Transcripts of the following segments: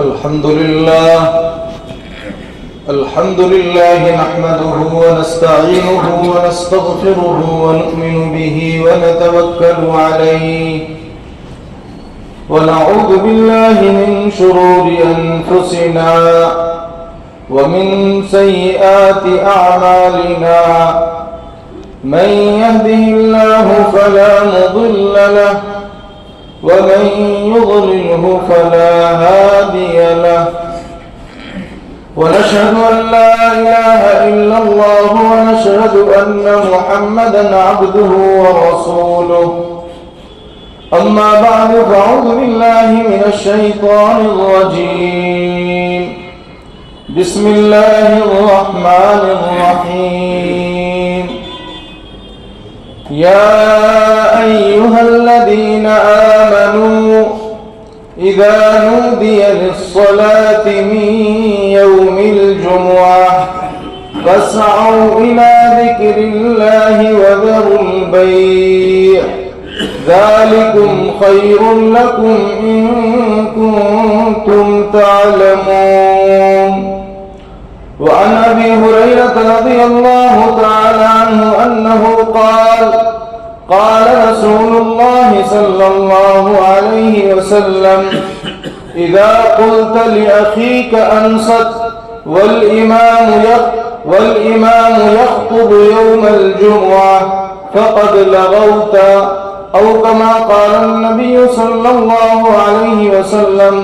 الحمد لله نحمده ونستعينه ونستغفره ونؤمن به ونتوكل عليه ونعوذ بالله من شرور أنفسنا ومن سيئات أعمالنا من يهده الله فلا مضل له ومن يضلله فلا هادي له ونشهد أن لا إله إلا الله ونشهد أن محمدا عبده ورسوله أما بعد فأعوذ بالله من الشيطان الرجيم بسم الله الرحمن الرحيم يا أيها الذين آمنوا إذا نودي للصلاة من يوم الجمعة فاسعوا إلى ذكر الله وذروا البيع ذلكم خير لكم إن كنتم تعلمون وعن أبي هريرة رضي الله تعالى عنه أنه قال رسول الله صلى الله عليه وسلم إذا قلت لأخيك أنصت والإمام يخطب يوم الجمعة فقد لغوت أو كما قال النبي صلى الله عليه وسلم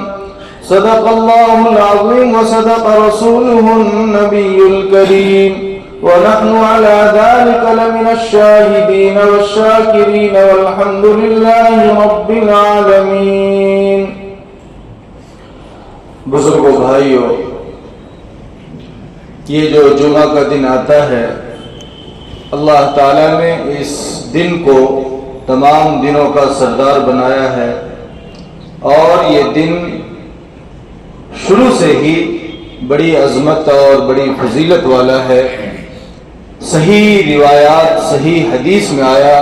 صدق الله العظيم وصدق رسوله النبي الكريم ونحن على ذلك لمن الشاهدين والشاكرين والحمد لله رب العالمين. بزرگوں بھائیوں، یہ جو جمعہ کا دن آتا ہے، اللہ تعالیٰ نے اس دن کو تمام دنوں کا سردار بنایا ہے اور یہ دن شروع سے ہی بڑی عظمت اور بڑی فضیلت والا ہے. صحیح روایات صحیح حدیث میں آیا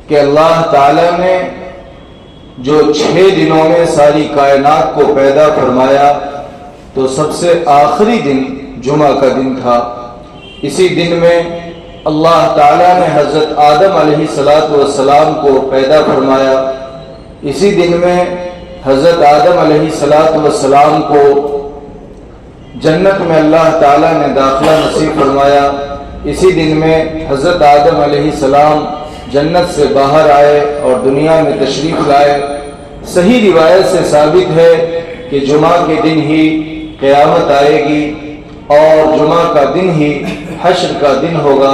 کہ اللہ تعالیٰ نے جو 6 دنوں میں ساری کائنات کو پیدا فرمایا تو سب سے آخری دن جمعہ کا دن تھا. اسی دن میں اللہ تعالیٰ نے حضرت آدم علیہ السلام کو پیدا فرمایا. اسی دن میں حضرت آدم علیہ السلام کو جنت میں اللہ تعالیٰ نے داخلہ نصیب فرمایا. اسی دن میں حضرت آدم علیہ السلام جنت سے باہر آئے اور دنیا میں تشریف لائے. صحیح روایت سے ثابت ہے کہ جمعہ کے دن ہی قیامت آئے گی اور جمعہ کا دن ہی حشر کا دن ہوگا.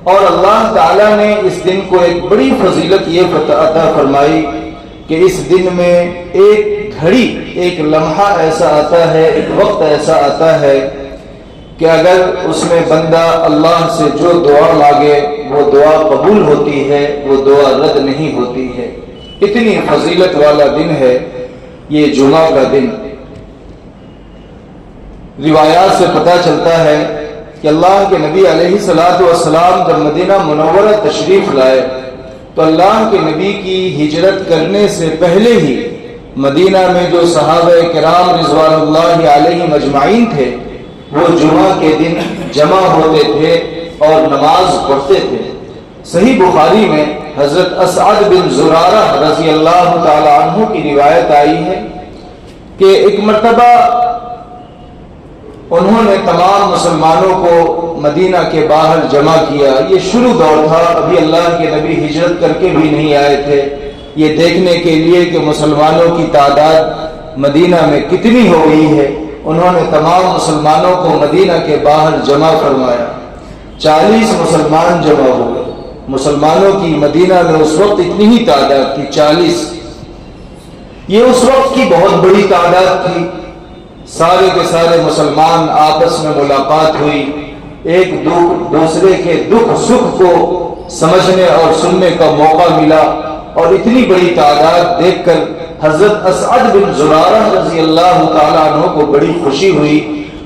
اور اللہ تعالیٰ نے اس دن کو ایک بڑی فضیلت یہ عطا فرمائی کہ اس دن میں ایک گھڑی، ایک لمحہ ایسا آتا ہے، ایک وقت ایسا آتا ہے کہ اگر اس میں بندہ اللہ سے جو دعا مانگے وہ دعا قبول ہوتی ہے، وہ دعا رد نہیں ہوتی ہے. اتنی فضیلت والا دن ہے یہ جمعہ کا دن. روایات سے پتہ چلتا ہے کہ اللہ کے نبی علیہ السلام جب مدینہ منورہ تشریف لائے تو اللہ کے نبی کی ہجرت کرنے سے پہلے ہی مدینہ میں جو صحابہ کرام رضوان اللہ علیہم اجمعین تھے وہ جمعہ کے دن جمع ہوتے تھے اور نماز پڑھتے تھے. صحیح بخاری میں حضرت اسعد بن زرارہ رضی اللہ تعالی عنہ کی روایت آئی ہے کہ ایک مرتبہ انہوں نے تمام مسلمانوں کو مدینہ کے باہر جمع کیا. یہ شروع دور تھا، ابھی اللہ کے نبی ہجرت کر کے بھی نہیں آئے تھے. یہ دیکھنے کے لیے کہ مسلمانوں کی تعداد مدینہ میں کتنی ہو گئی ہے انہوں نے تمام مسلمانوں کو مدینہ کے باہر جمع فرمایا. 40 مسلمان جمع ہوئے. مسلمانوں کی مدینہ میں اس وقت اتنی ہی تعداد تھی، 40. یہ اس وقت کی بہت بڑی تعداد تھی. سارے کے سارے مسلمان آپس میں ملاقات ہوئی، ایک دوسرے کے دکھ سکھ کو سمجھنے اور سننے کا موقع ملا. اور اتنی بڑی تعداد دیکھ کر حضرت اسعد بن زرارہ رضی اللہ تعالیٰ عنہ کو بڑی خوشی ہوئی.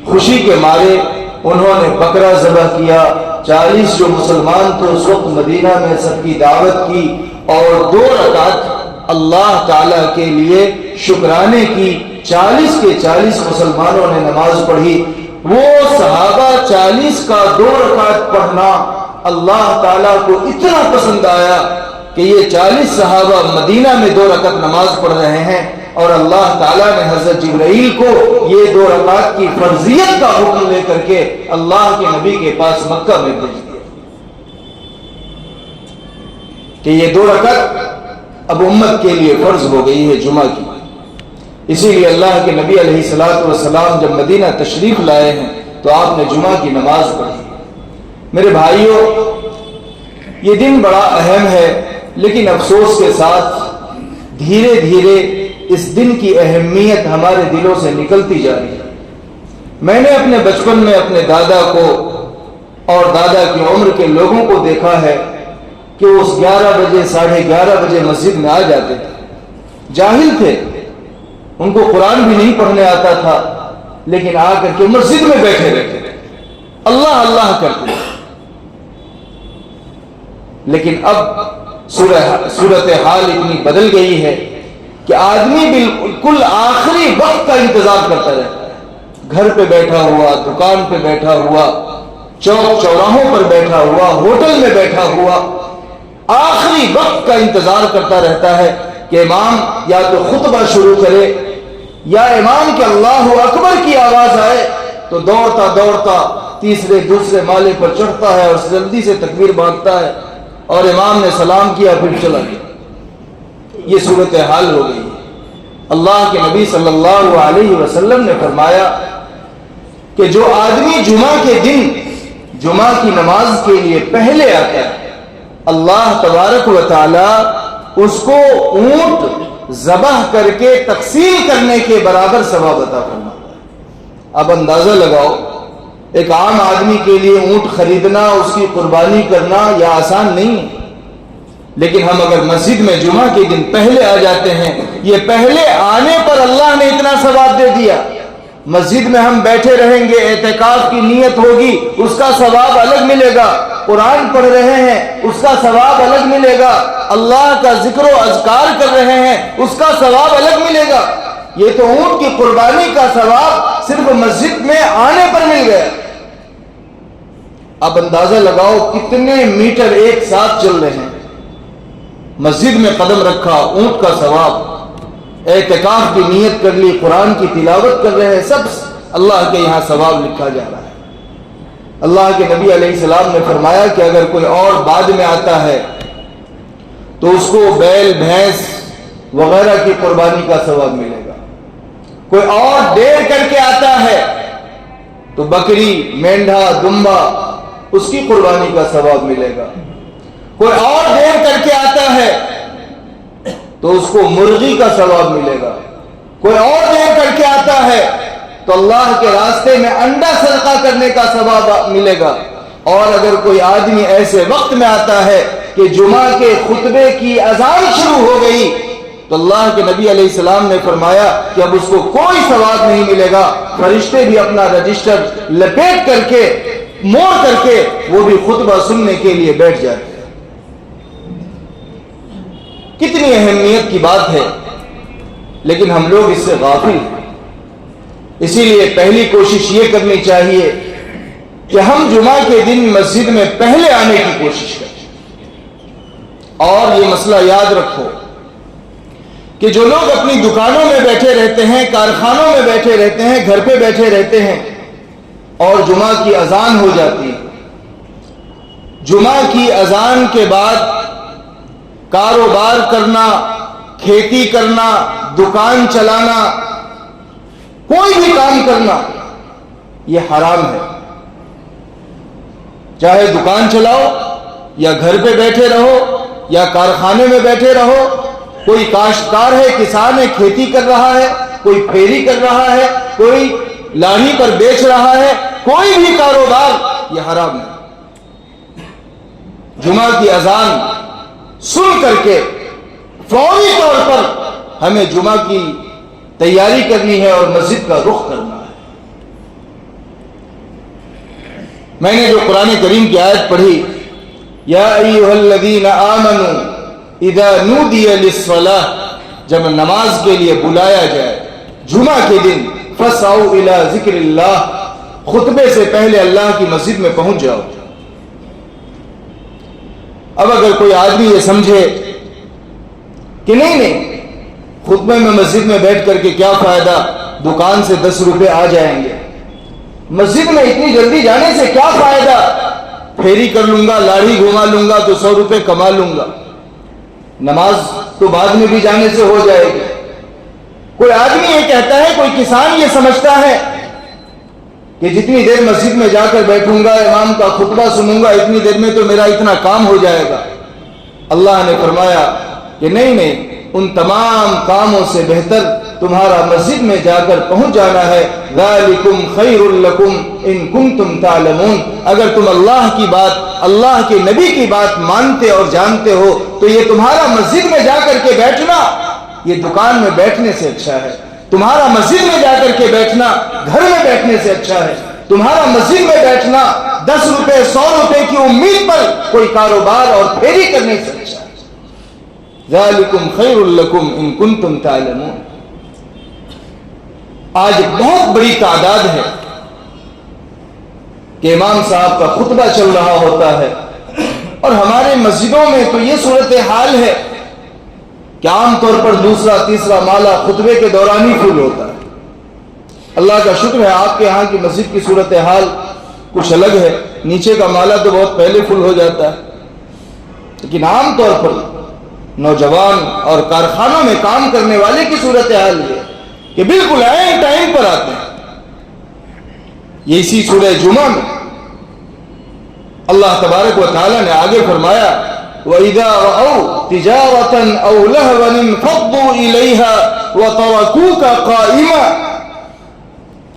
خوشی کے مارے انہوں نے بکرا ذبح کیا. 40 جو مسلمان تھے اس وقت مدینہ میں سب کی دعوت کی اور 2 رکعت اللہ تعالیٰ کے لیے شکرانے کی 40 کے 40 مسلمانوں نے نماز پڑھی. وہ صحابہ 40 کا 2 رکعت پڑھنا اللہ تعالیٰ کو اتنا پسند آیا کہ یہ 40 صحابہ مدینہ میں 2 رکعت نماز پڑھ رہے ہیں، اور اللہ تعالیٰ نے حضرت جبرائیل کو یہ 2 رکعت کی فرضیت کا حکم لے کر کے اللہ کے نبی کے پاس مکہ میں بھیج دیا کہ یہ 2 رکعت اب امت کے لیے فرض ہو گئی ہے جمعہ کی. اسی لیے اللہ کے نبی علیہ الصلوۃ والسلام جب مدینہ تشریف لائے ہیں تو آپ نے جمعہ کی نماز پڑھی. میرے بھائیوں، یہ دن بڑا اہم ہے، لیکن افسوس کے ساتھ دھیرے دھیرے اس دن کی اہمیت ہمارے دلوں سے نکلتی جا رہی ہے. میں نے اپنے بچپن میں اپنے دادا کو اور دادا کی عمر کے لوگوں کو دیکھا ہے کہ وہ 11 بجے 11:30 بجے مسجد میں آ جاتے تھے. جاہل تھے، ان کو قرآن بھی نہیں پڑھنے آتا تھا، لیکن آ کر کے مسجد میں بیٹھے رہتے تھے، اللہ اللہ کرتے تھے. لیکن اب صورتحال اتنی بدل گئی ہے کہ آدمی بالکل آخری وقت کا انتظار کرتا رہتا ہے. گھر پہ بیٹھا ہوا، دکان پہ بیٹھا ہوا، چوک چوراہوں پر بیٹھا ہوا، ہوٹل میں بیٹھا ہوا، آخری وقت کا انتظار کرتا رہتا ہے کہ امام یا تو خطبہ شروع کرے یا امام کے اللہ اکبر کی آواز آئے تو دوڑتا دوڑتا تیسرے دوسرے مالے پر چڑھتا ہے اور جلدی سے تکبیر باندھتا ہے، اور امام نے سلام کیا پھر چلا گیا. یہ صورتحال ہو گئی. اللہ کے نبی صلی اللہ علیہ وسلم نے فرمایا کہ جو آدمی جمعہ کے دن جمعہ کی نماز کے لیے پہلے آتا ہے، اللہ تبارک و تعالی اس کو اونٹ ذبح کر کے تقسیم کرنے کے برابر ثواب عطا فرماتا ہے. اب اندازہ لگاؤ، ایک عام آدمی کے لیے اونٹ خریدنا، اس کی قربانی کرنا یہ آسان نہیں ہے، لیکن ہم اگر مسجد میں جمعہ کے دن پہلے آ جاتے ہیں، یہ پہلے آنے پر اللہ نے اتنا ثواب دے دیا. مسجد میں ہم بیٹھے رہیں گے، اعتکاف کی نیت ہوگی، اس کا ثواب الگ ملے گا. قرآن پڑھ رہے ہیں، اس کا ثواب الگ ملے گا. اللہ کا ذکر و اذکار کر رہے ہیں، اس کا ثواب الگ ملے گا. یہ تو اونٹ کی قربانی کا ثواب صرف مسجد میں آنے پر مل گیا. اب اندازہ لگاؤ کتنے میٹر ایک ساتھ چل رہے ہیں. مسجد میں قدم رکھا، اونٹ کا ثواب، اعتکاف کی نیت کر لی، قرآن کی تلاوت کر رہے ہیں، سب اللہ کے یہاں ثواب لکھا جا رہا ہے. اللہ کے نبی علیہ السلام نے فرمایا کہ اگر کوئی اور بعد میں آتا ہے تو اس کو بیل بھینس وغیرہ کی قربانی کا ثواب ملے گا. کوئی اور دیر کر کے آتا ہے تو بکری، مینڈھا، دمبا اس کی قربانی کا ثواب ملے گا. کوئی اور دیر کر کے آتا ہے تو اس کو مرغی کا ثواب ملے گا. کوئی اور دیر کر کے آتا ہے تو اللہ کے راستے میں انڈا صدقہ کرنے کا ثواب ملے گا. اور اگر کوئی آدمی ایسے وقت میں آتا ہے کہ جمعہ کے خطبے کی اذان شروع ہو گئی تو اللہ کے نبی علیہ السلام نے فرمایا کہ اب اس کو کوئی ثواب نہیں ملے گا. فرشتے بھی اپنا رجسٹر لپیٹ کر کے موڑ کر کے وہ بھی خطبہ سننے کے لیے بیٹھ جاتے ہیں. کتنی اہمیت کی بات ہے، لیکن ہم لوگ اس سے غافل ہیں. اسی لیے پہلی کوشش یہ کرنی چاہیے کہ ہم جمعہ کے دن مسجد میں پہلے آنے کی کوشش کریں. اور یہ مسئلہ یاد رکھو کہ جو لوگ اپنی دکانوں میں بیٹھے رہتے ہیں، کارخانوں میں بیٹھے رہتے ہیں، گھر پہ بیٹھے رہتے ہیں اور جمعہ کی اذان ہو جاتی ہے، جمعہ کی اذان کے بعد کاروبار کرنا، کھیتی کرنا، دکان چلانا، کوئی بھی کام کرنا یہ حرام ہے. چاہے دکان چلاؤ یا گھر پہ بیٹھے رہو یا کارخانے میں بیٹھے رہو، کوئی کاشتکار ہے، کسان ہے، کھیتی کر رہا ہے، کوئی پھیری کر رہا ہے، کوئی لاٹھی پر بیچ رہا ہے، کوئی بھی کاروبار یہ حرام ہے. جمعہ کی اذان سن کر کے فوری طور پر ہمیں جمعہ کی تیاری کرنی ہے اور مسجد کا رخ کرنا ہے. میں نے جو قرآن کریم کی آیت پڑھی، یا ایھا الذین آمنوا اذا نودی للصلاۃ، جب نماز کے لیے بلایا جائے، جمعہ کے دن فَاسْعَوْا إِلَىٰ ذِكْرِ اللَّهِ، خطبے سے پہلے اللہ کی مسجد میں پہنچ جاؤ۔ اب اگر کوئی آدمی یہ سمجھے کہ نہیں خطبے میں مسجد میں بیٹھ کر کے کیا فائدہ، دکان سے 10 روپے آ جائیں گے، مسجد میں اتنی جلدی جانے سے کیا فائدہ، پھیری کر لوں گا، لاڑھی گھما لوں گا تو 100 روپے کما لوں گا، نماز تو بعد میں بھی جانے سے ہو جائے گی۔ کوئی آدمی یہ کہتا ہے، کوئی کسان یہ سمجھتا ہے کہ جتنی دیر مسجد میں جا کر بیٹھوں گا، امام کا خطبہ سنوں گا، اتنی دیر میں تو میرا اتنا کام ہو جائے گا۔ اللہ نے فرمایا کہ نہیں، ان تمام کاموں سے بہتر تمہارا مسجد میں جا کر پہنچ جانا ہے۔ ذالکم خیر لکم ان کنتم تعلمون، اگر تم اللہ کی بات، اللہ کے نبی کی بات مانتے اور جانتے ہو تو یہ تمہارا مسجد میں جا کر کے بیٹھنا یہ دکان میں بیٹھنے سے اچھا ہے، تمہارا مسجد میں جا کر کے بیٹھنا گھر میں بیٹھنے سے اچھا ہے، تمہارا مسجد میں بیٹھنا 10 روپے 100 روپے کی امید پر کوئی کاروبار اور پھیری کرنے سے اچھا ہے۔ ذالکم خیر لکم ان کنتم تعلمون۔ آج بہت بڑی تعداد ہے کہ امام صاحب کا خطبہ چل رہا ہوتا ہے، اور ہمارے مسجدوں میں تو یہ صورتحال ہے کہ عام طور پر دوسرا تیسرا مالا خطبے کے دوران ہی فل ہوتا ہے۔ اللہ کا شکر ہے آپ کے یہاں کی مسجد کی صورتحال کچھ الگ ہے، نیچے کا مالا تو بہت پہلے فل ہو جاتا ہے، لیکن عام طور پر نوجوان اور کارخانوں میں کام کرنے والے کی صورتحال یہ کہ بالکل عین ٹائم پر آتے ہیں۔ یہ اسی سورہ جمعہ میں اللہ تبارک و تعالی نے آگے فرمایا وَإِذَا رَأَوْا تِجَارَةً أَوْ لَهْوًا انفَضُّوا إِلَيْهَا وَتَرَكُوكَ قَائِمًا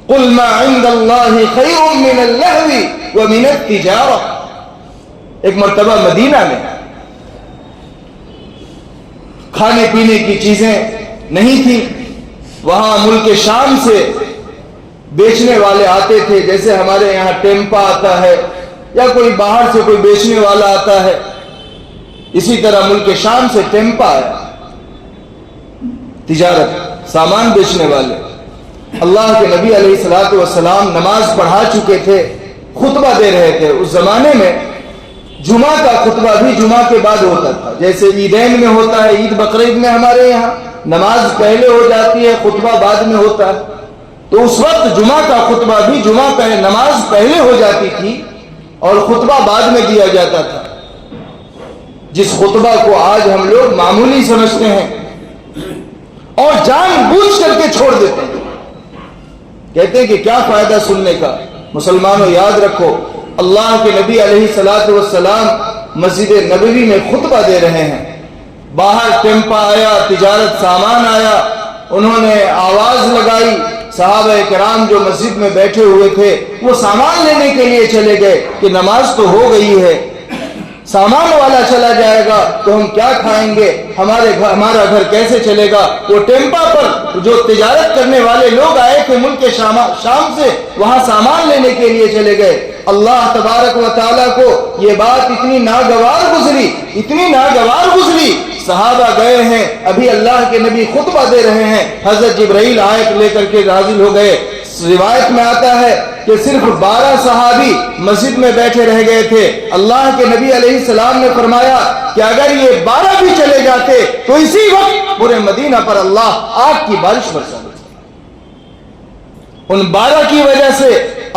قُلْ مَا عِندَ اللَّهِ خَيْرٌ مِّنَ اللَّهْوِ وَمِنَ التِّجَارَةِ۔ ایک مرتبہ مدینہ میں کھانے پینے کی چیزیں نہیں تھیں، وہاں ملک شام سے بیچنے والے آتے تھے، جیسے ہمارے یہاں ٹیمپا آتا ہے یا کوئی باہر سے کوئی بیچنے والا آتا ہے، اسی طرح ملک شام سے ٹیمپا آیا، تجارت سامان بیچنے والے۔ اللہ کے نبی علیہ الصلوۃ والسلام نماز پڑھا چکے تھے، خطبہ دے رہے تھے۔ اس زمانے میں جمعہ کا خطبہ بھی جمعہ کے بعد ہوتا تھا، جیسے عیدین میں ہوتا ہے، عید بقرعید میں ہمارے یہاں نماز پہلے ہو جاتی ہے، خطبہ بعد میں ہوتا ہے، تو اس وقت جمعہ کا خطبہ بھی نماز پہلے ہو جاتی تھی اور خطبہ بعد میں دیا جاتا تھا۔ جس خطبہ کو آج ہم لوگ معمولی سمجھتے ہیں اور جان بوجھ کر کے چھوڑ دیتے ہیں، کہتے ہیں کہ کیا فائدہ سننے کا۔ مسلمانوں یاد رکھو، اللہ کے نبی علیہ الصلوۃ والسلام مسجد نبوی میں خطبہ دے رہے ہیں، باہر ٹیمپا آیا، تجارت سامان آیا، انہوں نے آواز لگائی، صحابہ کرام جو مسجد میں بیٹھے ہوئے تھے وہ سامان لینے کے لیے چلے گئے کہ نماز تو ہو گئی ہے، سامان والا چلا جائے گا تو ہم کیا کھائیں گے، ہمارا گھر کیسے چلے گا۔ وہ ٹیمپا پر جو تجارت کرنے والے لوگ آئے تھے ملک شام سے، وہاں سامان لینے کے لیے چلے گئے۔ اللہ تبارک و تعالیٰ کو یہ بات اتنی ناگوار گزری، صحابہ گئے ہیں، ابھی اللہ کے نبی خطبہ دے رہے ہیں، حضرت جبرائیل آیت لے کر کے نازل ہو گئے۔ روایت میں آتا ہے کہ صرف 12 صحابی مسجد میں بیٹھے رہ گئے تھے۔ اللہ کے نبی علیہ السلام نے فرمایا کہ اگر یہ 12 بھی چلے جاتے تو اسی وقت پورے مدینہ پر اللہ آگ کی بارش برسا دیتا۔ ان 12 کی وجہ سے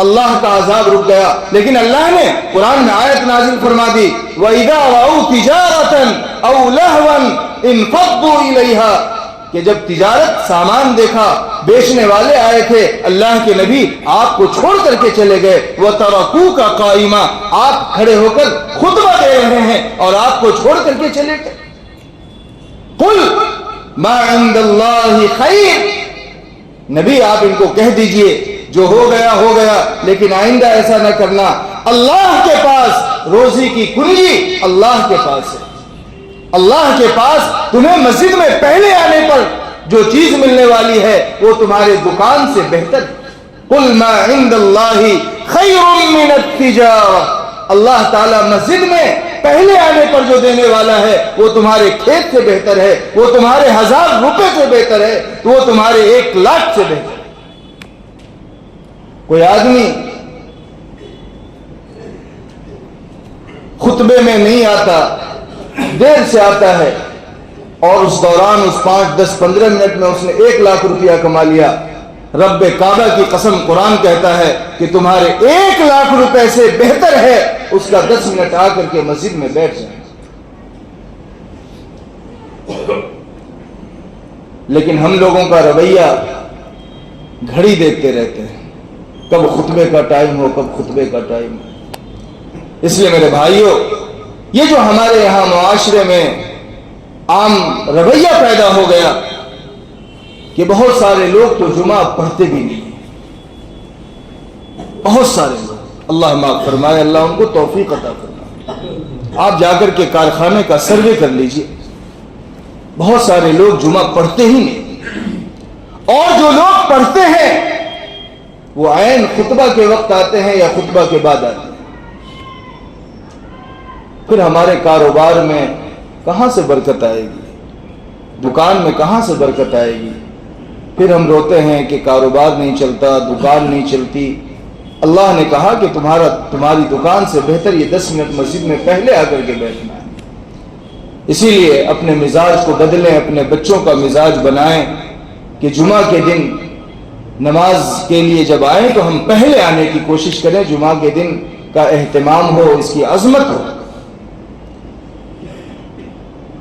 اللہ کا عذاب رک گیا، لیکن اللہ نے قرآن میں آیت نازل فرما دی وَإِذَا رَأَوْا تِجَارَةً أَوْ لَهْوًا انفَضُّوا إِلَيْهَا، کہ جب تجارت سامان دیکھا، بیچنے والے آئے تھے، اللہ کے نبی آپ کو چھوڑ کر کے چلے گئے۔ وَتَرَكُوكَ قَائِمًا، آپ کھڑے ہو کر خطبہ دے رہے ہیں اور آپ کو چھوڑ کر کے چلے گئے۔ قُلْ مَا عِندَ اللَّهِ خَيْرٌ، نبی آپ ان کو کہہ دیجئے جو ہو گیا، لیکن آئندہ ایسا نہ کرنا، اللہ کے پاس روزی کی کنجی اللہ کے پاس ہے، اللہ کے پاس تمہیں مسجد میں پہلے آنے پر جو چیز ملنے والی ہے وہ تمہارے دکان سے بہتر ہے۔ قُلْ مَا عِندَ اللَّهِ خَيْرٌ مِّنَ التِّجَارَةِ، اللہ تعالیٰ مسجد میں پہلے آنے پر جو دینے والا ہے وہ تمہارے کھیت سے بہتر ہے، وہ تمہارے 1000 روپے سے بہتر ہے، تو وہ تمہارے 1 لاکھ سے بہتر ہے۔ کوئی آدمی خطبے میں نہیں آتا، دیر سے آتا ہے، اور اس دوران اس 5 10 15 منٹ میں اس نے 1 لاکھ روپیہ کما لیا، رب کعبہ کی قسم قرآن کہتا ہے کہ تمہارے 1 لاکھ روپے سے بہتر ہے اس کا 10 منٹ آ کر کے مسجد میں بیٹھ جائیں۔ لیکن ہم لوگوں کا رویہ گھڑی دیکھتے رہتے ہیں، کب خطبے کا ٹائم ہو، کب خطبے کا ٹائم ہو۔ اس لیے میرے بھائیوں، یہ جو ہمارے یہاں معاشرے میں عام رویہ پیدا ہو گیا کہ بہت سارے لوگ تو جمعہ پڑھتے بھی نہیں، بہت سارے لوگ، اللہ معاف فرمائے، اللہ ان کو توفیق عطا فرمائے۔ آپ جا کر کے کارخانے کا سروے کر لیجئے، بہت سارے لوگ جمعہ پڑھتے ہی نہیں، اور جو لوگ پڑھتے ہیں وہ عین خطبہ کے وقت آتے ہیں یا خطبہ کے بعد آتے ہیں۔ پھر ہمارے کاروبار میں کہاں سے برکت آئے گی، دکان میں کہاں سے برکت آئے گی؟ پھر ہم روتے ہیں کہ کاروبار نہیں چلتا، دکان نہیں چلتی۔ اللہ نے کہا کہ تمہاری دکان سے بہتر یہ 10 منٹ مسجد میں پہلے آ کر کے بیٹھنا ہے۔ اسی لیے اپنے مزاج کو بدلیں، اپنے بچوں کا مزاج بنائیں کہ جمعہ کے دن نماز کے لیے جب آئیں تو ہم پہلے آنے کی کوشش کریں، جمعہ کے دن کا اہتمام ہو، اس کی عظمت ہو۔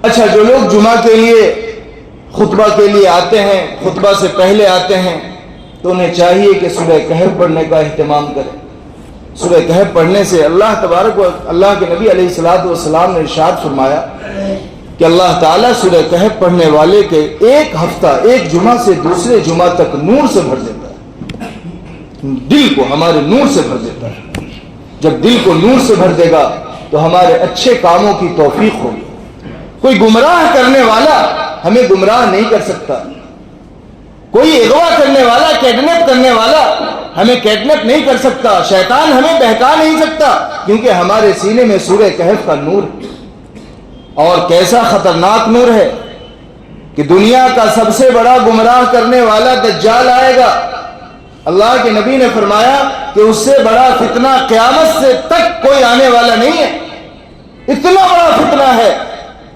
اچھا، جو لوگ جمعہ کے لیے خطبہ کے لیے آتے ہیں، خطبہ سے پہلے آتے ہیں، تو انہیں چاہیے کہ سورہ کہف پڑھنے کا اہتمام کریں۔ سورہ کہف پڑھنے سے اللہ تبارک و اللہ کے نبی علیہ الصلوۃ والسلام نے ارشاد فرمایا کہ اللہ تعالیٰ سورہ کہف پڑھنے والے کے 1 ہفتہ، 1 جمعہ سے دوسرے جمعہ تک نور سے بھر دیتا ہے، دل کو ہمارے نور سے بھر دیتا ہے۔ جب دل کو نور سے بھر دے گا تو ہمارے اچھے کاموں کی توفیق ہوگی۔ کوئی گمراہ کرنے والا ہمیں گمراہ نہیں کر سکتا، کوئی اغوا کرنے والا، کیڈنیپ کرنے والا ہمیں کیڈنیپ نہیں کر سکتا، شیطان ہمیں بہکا نہیں سکتا، کیونکہ ہمارے سینے میں سورہ کہف کا نور ہے۔ اور کیسا خطرناک نور ہے کہ دنیا کا سب سے بڑا گمراہ کرنے والا دجال آئے گا۔ اللہ کے نبی نے فرمایا کہ اس سے بڑا فتنہ قیامت سے تک کوئی آنے والا نہیں ہے، اتنا بڑا فتنہ ہے۔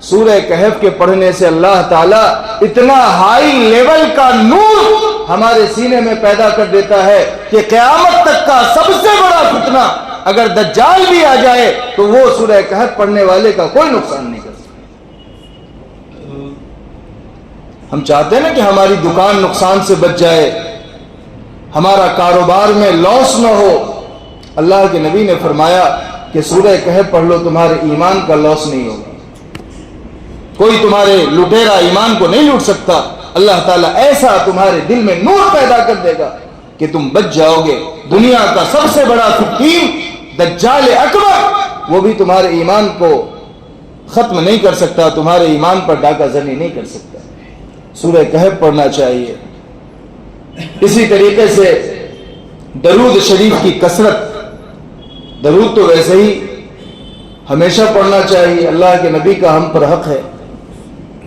سورہ کہف کے پڑھنے سے اللہ تعالیٰ اتنا ہائی لیول کا نور ہمارے سینے میں پیدا کر دیتا ہے کہ قیامت تک کا سب سے بڑا فتنہ اگر دجال بھی آ جائے تو وہ سورہ کہف پڑھنے والے کا کوئی نقصان نہیں کر سکتا۔ ہم چاہتے ہیں نا کہ ہماری دکان نقصان سے بچ جائے، ہمارا کاروبار میں لاس نہ ہو۔ اللہ کے نبی نے فرمایا کہ سورہ کہف پڑھ لو، تمہارے ایمان کا لاس نہیں ہوگا، کوئی تمہارے لٹیرا ایمان کو نہیں لوٹ سکتا۔ اللہ تعالیٰ ایسا تمہارے دل میں نور پیدا کر دے گا کہ تم بچ جاؤ گے۔ دنیا کا سب سے بڑا فتین دجال اکبر، وہ بھی تمہارے ایمان کو ختم نہیں کر سکتا، تمہارے ایمان پر ڈاکہ زنی نہیں کر سکتا۔ سورہ کہف پڑھنا چاہیے۔ اسی طریقے سے درود شریف کی کثرت، درود تو ویسے ہی ہمیشہ پڑھنا چاہیے، اللہ کے نبی کا ہم پر حق ہے،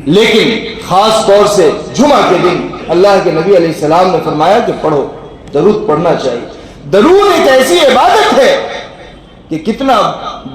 لیکن خاص طور سے جمعہ کے دن اللہ کے نبی علیہ السلام نے فرمایا کہ پڑھو، درود پڑھنا چاہیے۔ درود ایک ایسی عبادت ہے کہ کتنا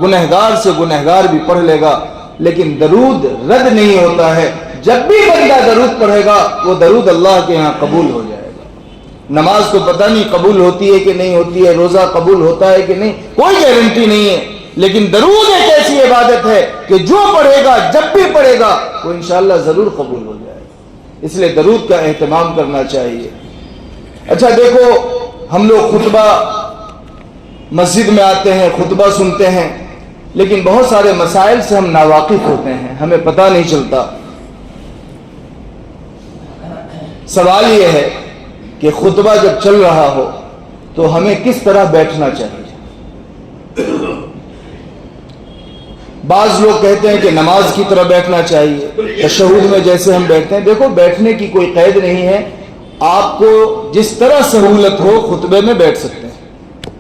گنہگار سے گنہگار بھی پڑھ لے گا، لیکن درود رد نہیں ہوتا ہے۔ جب بھی بندہ درود پڑھے گا وہ درود اللہ کے ہاں قبول ہو جائے گا۔ نماز تو پتہ نہیں قبول ہوتی ہے کہ نہیں ہوتی ہے، روزہ قبول ہوتا ہے کہ نہیں، کوئی گارنٹی نہیں ہے، لیکن درود ایک ایسی عبادت ہے کہ جو پڑھے گا، جب بھی پڑھے گا، وہ انشاءاللہ ضرور قبول ہو جائے گا۔ اس لیے درود کا اہتمام کرنا چاہیے۔ اچھا دیکھو، ہم لوگ خطبہ مسجد میں آتے ہیں، خطبہ سنتے ہیں، لیکن بہت سارے مسائل سے ہم ناواقف ہوتے ہیں، ہمیں پتہ نہیں چلتا۔ سوال یہ ہے کہ خطبہ جب چل رہا ہو تو ہمیں کس طرح بیٹھنا چاہیے۔ بعض لوگ کہتے ہیں کہ نماز کی طرح بیٹھنا چاہیے، تشہد میں جیسے ہم بیٹھتے ہیں۔ دیکھو، بیٹھنے کی کوئی قید نہیں ہے، آپ کو جس طرح سہولت ہو خطبے میں بیٹھ سکتے ہیں،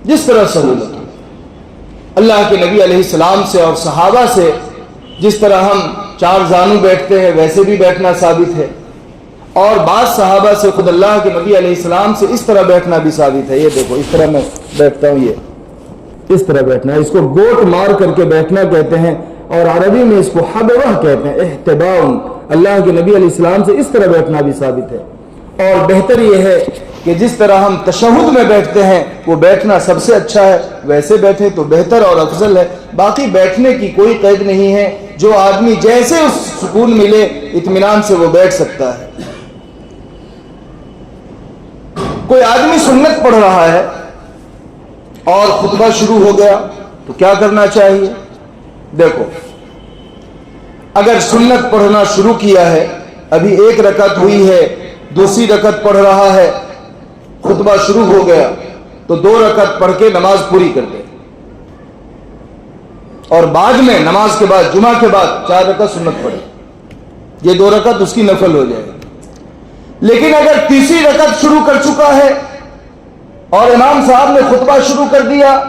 جس طرح سہولت ہو۔ اللہ کے نبی علیہ السلام سے اور صحابہ سے جس طرح ہم چار زانو بیٹھتے ہیں ویسے بھی بیٹھنا ثابت ہے، اور بعض صحابہ سے خود اللہ کے نبی علیہ السلام سے اس طرح بیٹھنا بھی ثابت ہے۔ یہ دیکھو اس طرح میں بیٹھتا ہوں، یہ اس طرح بیٹھنا ہے، اس کو گوٹ مار کر کے بیٹھنا کہتے ہیں، اور عربی میں اس کو حبوہ کہتے ہیں، احتباؤن۔ اللہ کے نبی علیہ السلام سے اس طرح بیٹھنا بھی ثابت ہے۔ اور بہتر یہ ہے کہ جس طرح ہم تشہد میں بیٹھتے ہیں وہ بیٹھنا سب سے اچھا ہے، ویسے بیٹھے تو بہتر اور افضل ہے۔ باقی بیٹھنے کی کوئی قید نہیں ہے، جو آدمی جیسے اس سکون ملے اطمینان سے وہ بیٹھ سکتا ہے۔ کوئی آدمی سنت پڑھ رہا ہے اور خطبہ شروع ہو گیا تو کیا کرنا چاہیے؟ دیکھو، اگر سنت پڑھنا شروع کیا ہے، ابھی ایک رکعت ہوئی ہے، دوسری رکعت پڑھ رہا ہے، خطبہ شروع ہو گیا تو 2 رکعت پڑھ کے نماز پوری کر دے، اور بعد میں نماز کے بعد جمعہ کے بعد 4 رکعت سنت پڑھے، یہ 2 رکعت اس کی نفل ہو جائے گی۔ لیکن اگر تیسری رکعت شروع کر چکا ہے اور امام صاحب نے خطبہ شروع کر دیا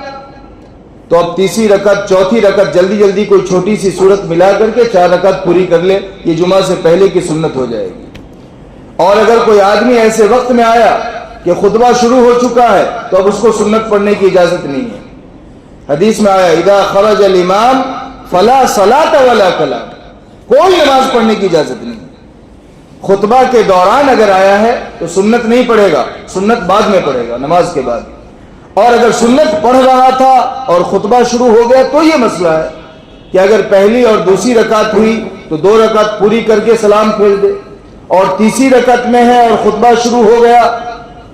تو اب تیسری رکعت چوتھی رکعت جلدی جلدی کوئی چھوٹی سی صورت ملا کر کے 4 رکعت پوری کر لے، یہ جمعہ سے پہلے کی سنت ہو جائے گی۔ اور اگر کوئی آدمی ایسے وقت میں آیا کہ خطبہ شروع ہو چکا ہے تو اب اس کو سنت پڑھنے کی اجازت نہیں ہے۔ حدیث میں آیا اذا خرج الامام فلا صلاۃ ولا کلام، کوئی نماز پڑھنے کی اجازت نہیں۔ خطبہ کے دوران اگر آیا ہے تو سنت نہیں پڑھے گا، سنت بعد میں پڑھے گا نماز کے بعد۔ اور اگر سنت پڑھ رہا تھا اور خطبہ شروع ہو گیا تو یہ مسئلہ ہے کہ اگر پہلی اور دوسری رکعت ہوئی تو 2 رکعت پوری کر کے سلام پھیر دے، اور تیسری رکعت میں ہے اور خطبہ شروع ہو گیا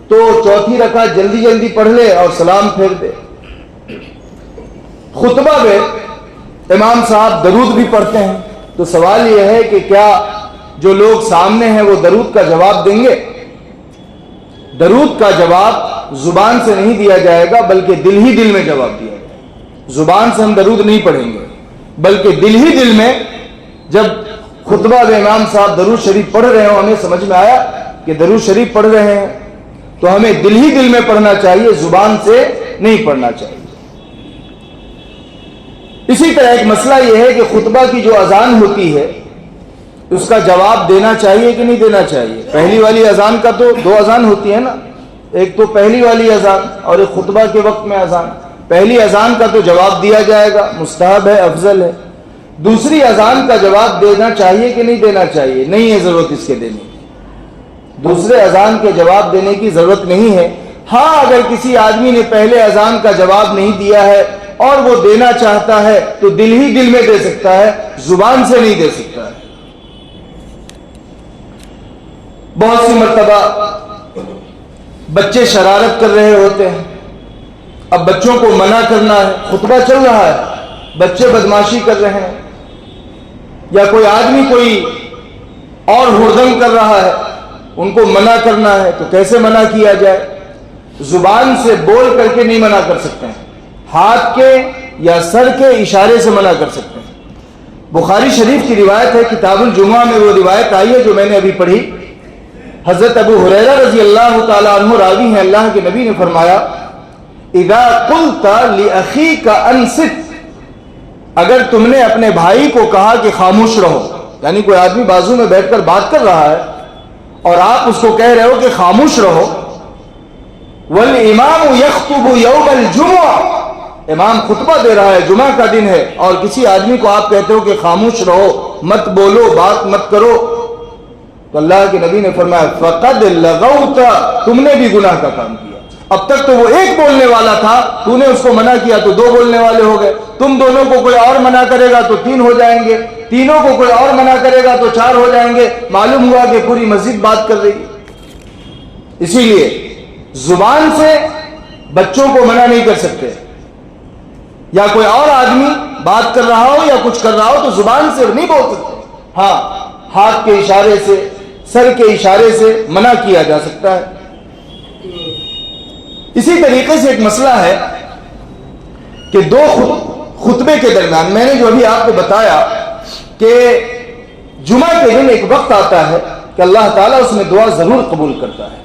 تو چوتھی رکعت جلدی جلدی پڑھ لے اور سلام پھیر دے۔ خطبہ میں امام صاحب درود بھی پڑھتے ہیں، تو سوال یہ ہے کہ کیا جو لوگ سامنے ہیں وہ درود کا جواب دیں گے؟ درود کا جواب زبان سے نہیں دیا جائے گا بلکہ دل ہی دل میں جواب دیا جائے گا۔ زبان سے ہم درود نہیں پڑھیں گے بلکہ دل ہی دل میں، جب خطبہ میں امام صاحب درود شریف پڑھ رہے ہوں، ہمیں سمجھ میں آیا کہ درود شریف پڑھ رہے ہیں تو ہمیں دل ہی دل میں پڑھنا چاہیے، زبان سے نہیں پڑھنا چاہیے۔ اسی طرح ایک مسئلہ یہ ہے کہ خطبہ کی جو اذان ہوتی ہے اس کا جواب دینا چاہیے کہ نہیں دینا چاہیے؟ پہلی والی اذان کا تو 2 اذان ہوتی ہے نا، ایک تو پہلی والی اذان اور ایک خطبہ کے وقت میں اذان۔ پہلی اذان کا تو جواب دیا جائے گا، مستحب ہے، افضل ہے۔ دوسری اذان کا جواب دینا چاہیے کہ نہیں دینا چاہیے؟ نہیں ہے ضرورت اس کے دینے کی، دوسرے اذان کے جواب دینے کی ضرورت نہیں ہے۔ ہاں اگر کسی آدمی نے پہلے اذان کا جواب نہیں دیا ہے اور وہ دینا چاہتا ہے تو دل ہی دل میں دے سکتا ہے، زبان سے نہیں دے سکتا ہے۔ بہت سی مرتبہ بچے شرارت کر رہے ہوتے ہیں، اب بچوں کو منع کرنا ہے، خطبہ چل رہا ہے، بچے بدماشی کر رہے ہیں، یا کوئی آدمی کوئی اور ہردنگ کر رہا ہے، ان کو منع کرنا ہے تو کیسے منع کیا جائے؟ زبان سے بول کر کے نہیں منع کر سکتے ہیں، ہاتھ کے یا سر کے اشارے سے منع کر سکتے ہیں۔ بخاری شریف کی روایت ہے، کتاب الجمعہ میں وہ روایت آئی ہے جو میں نے ابھی پڑھی۔ حضرت ابو ہریرہ رضی اللہ تعالیٰ عنہ راوی ہیں، اللہ کے نبی نے فرمایا اذا قلت لاخیک انصت، اگر تم نے اپنے بھائی کو کہا کہ خاموش رہو، یعنی کوئی آدمی بازو میں بیٹھ کر بات کر رہا ہے اور آپ اس کو کہہ رہے ہو کہ خاموش رہو، والامام یخطب یوم الجمعہ، امام خطبہ دے رہا ہے، جمعہ کا دن ہے، اور کسی آدمی کو آپ کہتے ہو کہ خاموش رہو، مت بولو، بات مت کرو، تو اللہ کے نبی نے فرمایا فقد لغوت، تم نے بھی گناہ کا کام کیا۔ اب تک تو وہ ایک بولنے والا تھا، تو نے اس کو منع کیا تو 2 بولنے والے ہو گئے، تم دونوں کو کوئی اور منع کرے گا تو 3 ہو جائیں گے، تینوں کو کوئی اور منع کرے گا تو 4 ہو جائیں گے، معلوم ہوا کہ پوری مسجد بات کر رہی ہے۔ اسی لیے زبان سے بچوں کو منع نہیں کر سکتے، یا کوئی اور آدمی بات کر رہا ہو یا کچھ کر رہا ہو تو زبان سے نہیں بول سکتے، ہاں ہاتھ کے اشارے سے، سر کے اشارے سے منع کیا جا سکتا ہے۔ اسی طریقے سے ایک مسئلہ ہے کہ 2 خطبے کے درمیان، میں نے جو ابھی آپ کو بتایا کہ جمعہ کے دن ایک وقت آتا ہے کہ اللہ تعالیٰ اس میں دعا ضرور قبول کرتا ہے۔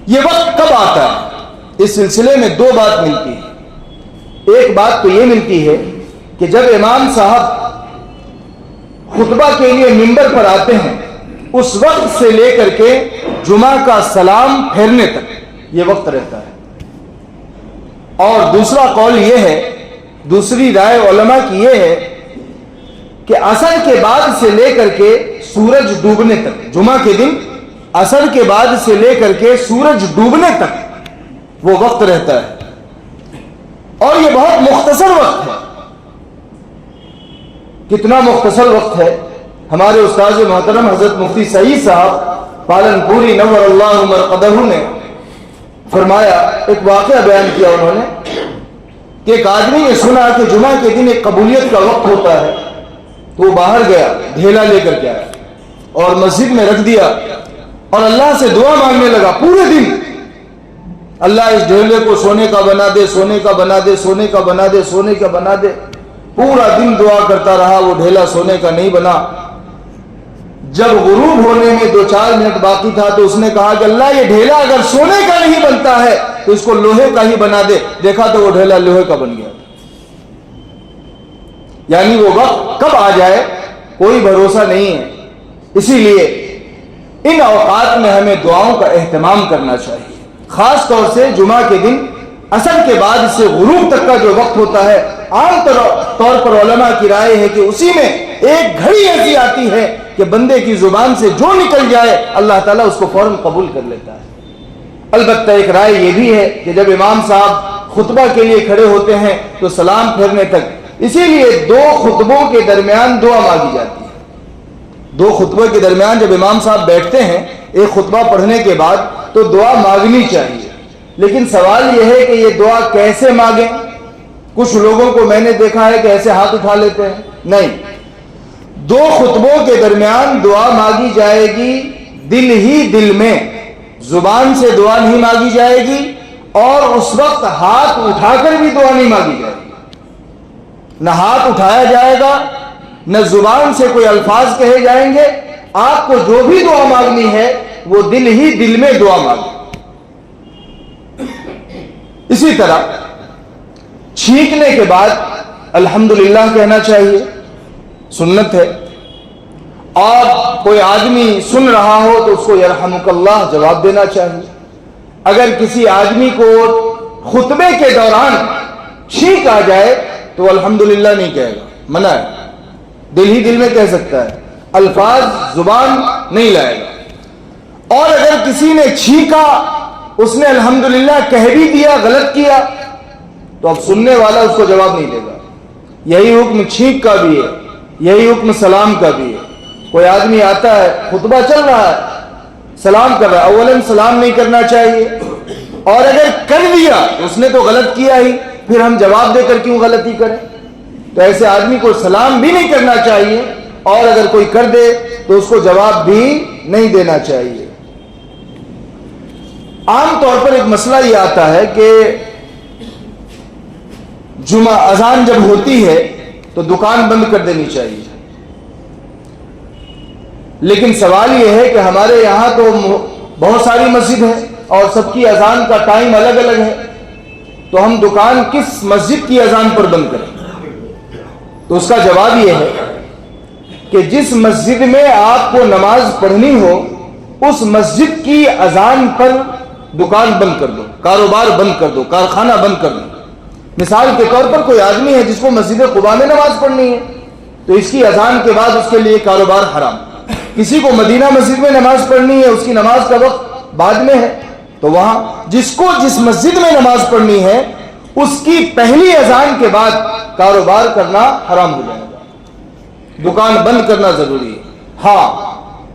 یہ وقت کب آتا ہے؟ اس سلسلے میں 2 بات ملتی ہے۔ ایک بات تو یہ ملتی ہے کہ جب امام صاحب خطبہ کے لیے منبر پر آتے ہیں اس وقت سے لے کر کے جمعہ کا سلام پھیرنے تک یہ وقت رہتا ہے. اور دوسرا قول یہ ہے، دوسری رائے علماء کی یہ ہے کہ عصر کے بعد سے لے کر کے سورج ڈوبنے تک، جمعہ کے دن عصر کے بعد سے لے کر کے سورج ڈوبنے تک وہ وقت رہتا ہے. اور یہ بہت مختصر وقت ہے. کتنا مختصر وقت ہے. ہمارے استاذ محترم حضرت مفتی سعید صاحب پالن پوری نور اللہ مرقدہ نے فرمایا، ایک واقعہ بیان کیا انہوں نے کہ ایک آدمی نے سنا کہ جمعہ کے دن ایک قبولیت کا وقت ہوتا ہے، تو وہ باہر گیا، ڈھیلا لے کر کے آیا اور مسجد میں رکھ دیا اور اللہ سے دعا مانگنے لگا پورے دن. اللہ اس ڈھیلے کو سونے کا بنا دے، سونے کا بنا دے، سونے کا بنا دے، سونے کا بنا دے. پورا دن دعا کرتا رہا، وہ ڈھیلا سونے کا نہیں بنا. جب غروب ہونے میں 2-4 منٹ باقی تھا تو اس نے کہا کہ اللہ یہ ڈھیلا اگر سونے کا نہیں بنتا ہے تو اس کو لوہے کا ہی بنا دے. دیکھا تو وہ ڈھیلا لوہے کا بن گیا. یعنی وہ وقت کب آ جائے کوئی بھروسہ نہیں ہے. اسی لیے ان اوقات میں ہمیں دعاؤں کا اہتمام کرنا چاہیے. خاص طور سے جمعہ کے دن عصر کے بعد سے غروب تک کا جو وقت ہوتا ہے، عام طور پر علماء کی رائے ہے کہ اسی میں ایک گھڑی ایسی آتی ہے کہ بندے کی زبان سے جو نکل جائے اللہ تعالیٰ اس کو فوراً قبول کر لیتا ہے. البتہ ایک رائے یہ بھی ہے کہ جب امام صاحب خطبہ کے لیے کھڑے ہوتے ہیں تو سلام پھیرنے تک، اسی لیے 2 خطبوں کے درمیان دعا مانگی جاتی ہے. 2 خطبوں کے درمیان جب امام صاحب بیٹھتے ہیں ایک خطبہ پڑھنے کے بعد تو دعا مانگنی چاہیے. لیکن سوال یہ ہے کہ یہ دعا کیسے مانگیں؟ کچھ لوگوں کو میں نے دیکھا ہے کہ ایسے ہاتھ اٹھا لیتے ہیں. نہیں، 2 خطبوں کے درمیان دعا مانگی جائے گی دل ہی دل میں، زبان سے دعا نہیں مانگی جائے گی اور اس وقت ہاتھ اٹھا کر بھی دعا نہیں مانگی جائے گی. نہ ہاتھ اٹھایا جائے گا، نہ زبان سے کوئی الفاظ کہے جائیں گے. آپ کو جو بھی دعا مانگنی ہے وہ دل ہی دل میں دعا مانگیں. اسی طرح چھینکنے کے بعد الحمدللہ کہنا چاہیے، سنت ہے. اور کوئی آدمی سن رہا ہو تو اس کو یرحمک اللہ جواب دینا چاہیے. اگر کسی آدمی کو خطبے کے دوران چھینک آ جائے تو الحمدللہ نہیں کہے گا، منع ہے. دل ہی دل میں کہہ سکتا ہے، الفاظ زبان نہیں لائے گا. اور اگر کسی نے چھینکا، اس نے الحمدللہ کہہ بھی دیا، غلط کیا، تو اب سننے والا اس کو جواب نہیں دے گا. یہی حکم چھینک کا بھی ہے، یہی حکم سلام کا بھی ہے. کوئی آدمی آتا ہے، خطبہ چل رہا ہے، سلام کر رہا ہے، اولاً سلام نہیں کرنا چاہیے. اور اگر کر دیا تو اس نے تو غلط کیا ہی، پھر ہم جواب دے کر کیوں غلطی کریں؟ تو ایسے آدمی کو سلام بھی نہیں کرنا چاہیے اور اگر کوئی کر دے تو اس کو جواب بھی نہیں دینا چاہیے. عام طور پر ایک مسئلہ یہ آتا ہے کہ جمعہ اذان جب ہوتی ہے تو دکان بند کر دینی چاہیے. لیکن سوال یہ ہے کہ ہمارے یہاں تو بہت ساری مسجد ہیں اور سب کی اذان کا ٹائم الگ الگ ہے، تو ہم دکان کس مسجد کی اذان پر بند کریں؟ تو اس کا جواب یہ ہے کہ جس مسجد میں آپ کو نماز پڑھنی ہو اس مسجد کی اذان پر دکان بند کر دو، کاروبار بند کر دو، کارخانہ بند کر دو. مثال کے طور پر کوئی آدمی ہے جس کو مسجد قباء میں نماز پڑھنی ہے تو اس کی اذان کے بعد اس کے لیے کاروبار حرام. کسی کو مدینہ مسجد میں نماز پڑھنی ہے، اس کی نماز کا وقت بعد میں ہے، تو وہاں جس کو جس مسجد میں نماز پڑھنی ہے اس کی پہلی اذان کے بعد کاروبار کرنا حرام ہو جائے گا، دکان بند کرنا ضروری ہے. ہاں،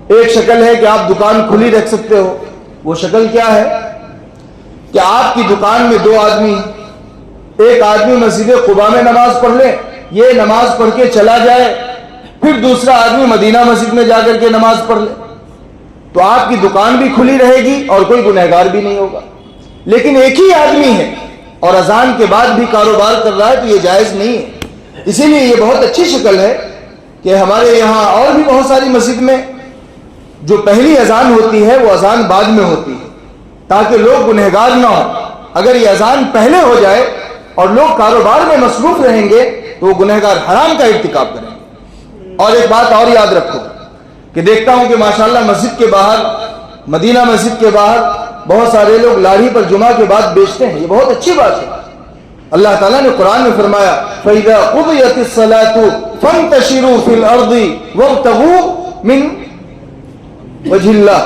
ایک شکل ہے کہ آپ دکان کھلی رکھ سکتے ہو. وہ شکل کیا ہے کہ آپ کی دکان میں 2 آدمی، ایک آدمی مسجد قباء میں نماز پڑھ لے، یہ نماز پڑھ کے چلا جائے، پھر دوسرا آدمی مدینہ مسجد میں جا کر کے نماز پڑھ لے، تو آپ کی دکان بھی کھلی رہے گی اور کوئی گنہگار بھی نہیں ہوگا. لیکن ایک ہی آدمی ہے اور اذان کے بعد بھی کاروبار کر رہا ہے تو یہ جائز نہیں ہے. اسی لیے یہ بہت اچھی شکل ہے کہ ہمارے یہاں اور بھی بہت ساری مسجد میں جو پہلی اذان ہوتی ہے وہ اذان بعد میں ہوتی ہے تاکہ لوگ گنہگار نہ ہوں. اگر یہ اذان پہلے ہو جائے اور لوگ کاروبار میں مصروف رہیں گے تو وہ گنہگار حرام کا ارتکاب کریں گے۔ اور ایک بات اور یاد رکھو کہ دیکھتا ہوں کہ ماشاءاللہ مسجد کے باہر، مدینہ مسجد کے باہر بہت سارے لوگ لاڑھی پر جمعہ کے بعد بیچتے ہیں، یہ بہت اچھی بات ہے۔ اللہ تعالیٰ نے قرآن میں فرمایا فَإِذَا قُضِيَتِ الصَّلَاةُ فَانْتَشِرُوا فِي الْأَرْضِ وَابْتَغُوا مِنْ وَجْهِ اللَّهِ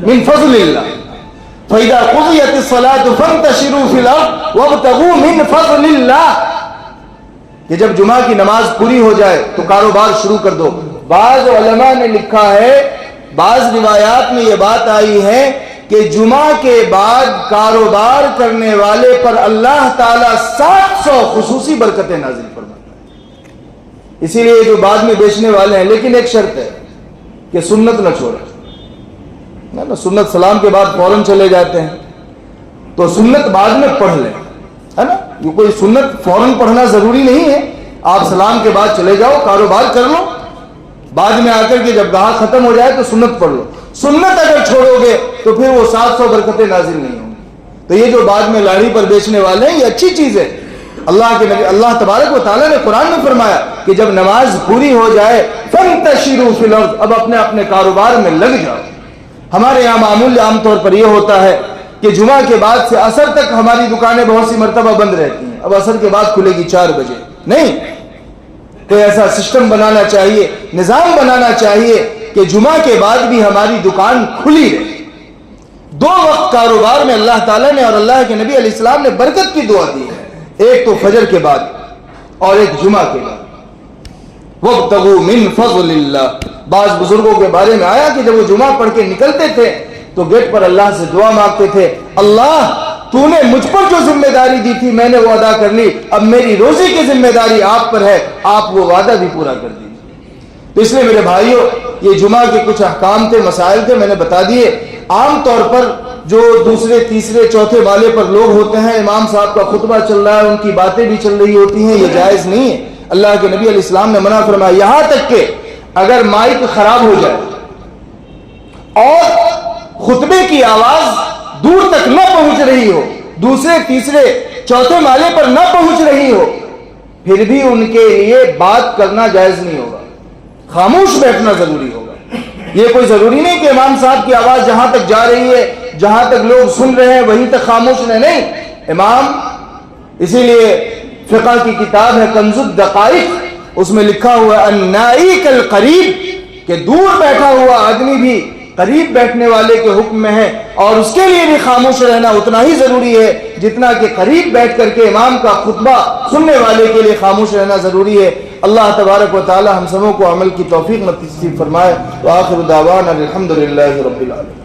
مِنْ فَضْلِ اللَّهِ فَإِذَا قُضِيَتِ الصَّلَاةُ فَانْتَشِرُوا فِي الْأَرْضِ وَابْتَغُوا مِنْ فَضْلِ اللَّهِ کہ جب جمعہ کی نماز پوری ہو جائے تو کاروبار شروع کر دو۔ بعض علماء نے لکھا ہے، بعض روایات میں یہ بات آئی ہے کہ جمعہ کے بعد کاروبار کرنے والے پر اللہ تعالیٰ 700 خصوصی برکتیں نازل فرماتا ہے۔ اسی لیے جو بعد میں بیچنے والے ہیں، لیکن ایک شرط ہے کہ سنت نہ چھوڑیں، نا سنت سلام کے بعد فوراً چلے جاتے ہیں، تو سنت بعد میں پڑھ لیں، ہے نا، یہ کوئی سنت فوراً پڑھنا ضروری نہیں ہے، آپ سلام کے بعد چلے جاؤ، کاروبار کر لو، بعد میں آ کر کے جب گاہک ختم ہو جائے تو سنت پڑھ لو۔ سنت اگر چھوڑو گے تو پھر وہ 700 برکتیں نازل نہیں ہوں گی۔ تو یہ جو بعد میں لاڑھی پر بیچنے والے ہیں، یہ اچھی چیز ہے۔ اللہ کے نبی اللہ تبارک و تعالیٰ نے قرآن میں فرمایا کہ جب نماز پوری ہو جائے فَانْتَشِرُوا فِي الْأَرْضِ، اب اپنے اپنے کاروبار میں لگ جاؤ۔ ہمارے یہاں معمول عام طور پر یہ ہوتا ہے کہ جمعہ کے بعد سے عصر تک ہماری دکانیں بہت سی مرتبہ بند رہتی ہیں، اب عصر کے بعد کھلے گی 4 بجے، نہیں، تو ایسا سسٹم بنانا چاہیے، نظام بنانا چاہیے کہ جمعہ کے بعد بھی ہماری دکان کھلی رہے۔ 2 وقت کاروبار میں اللہ تعالیٰ نے اور اللہ کے نبی علیہ السلام نے برکت کی دعا دی ہے، ایک تو فجر کے بعد اور ایک جمعہ کے بعد۔ وَابْتَغُوا مِنْ فَضْلِ اللَّهِ، بعض بزرگوں کے بارے میں آیا کہ جب وہ جمعہ پڑھ کے نکلتے تھے تو گیٹ پر اللہ سے دعا مانگتے تھے، اللہ تو نے مجھ پر جو ذمہ داری دی تھی میں نے وہ ادا کر لی، اب میری روزی کی ذمہ داری آپ پر ہے، آپ وہ وعدہ بھی پورا کر دیجیے۔ تو اس لیے میرے بھائیوں، یہ جمعہ کے کچھ احکام تھے، مسائل تھے، میں نے بتا دیے۔ عام طور پر جو دوسرے تیسرے چوتھے والے پر لوگ ہوتے ہیں، امام صاحب کا خطبہ چل رہا ہے، ان کی باتیں بھی چل رہی ہوتی ہیں، یہ جائز نہیں ہے۔ اللہ کے نبی علیہ السلام نے منع فرمایا، یہاں تک کہ اگر مائک خراب ہو جائے اور خطبے کی آواز دور تک نہ پہنچ رہی ہو، دوسرے تیسرے چوتھے مالے پر نہ پہنچ رہی ہو، پھر بھی ان کے لیے بات کرنا جائز نہیں ہوگا، خاموش بیٹھنا ضروری ہوگا۔ یہ کوئی ضروری نہیں کہ امام صاحب کی آواز جہاں تک جا رہی ہے، جہاں تک لوگ سن رہے ہیں وہیں تک خاموش رہے، نہیں۔ امام، اسی لیے فقہ کی کتاب ہے کنز الدقائق، اس میں لکھا ہوا النائی کالقریب، کہ دور بیٹھا ہوا آدمی بھی قریب بیٹھنے والے کے حکم میں ہے، اور اس کے لیے بھی خاموش رہنا اتنا ہی ضروری ہے جتنا کہ قریب بیٹھ کر کے امام کا خطبہ سننے والے کے لیے خاموش رہنا ضروری ہے۔ اللہ تبارک و تعالی ہم سبوں کو عمل کی توفیق نصیب فرمائے۔ وآخر دعوانا الحمدللہ رب العالمین۔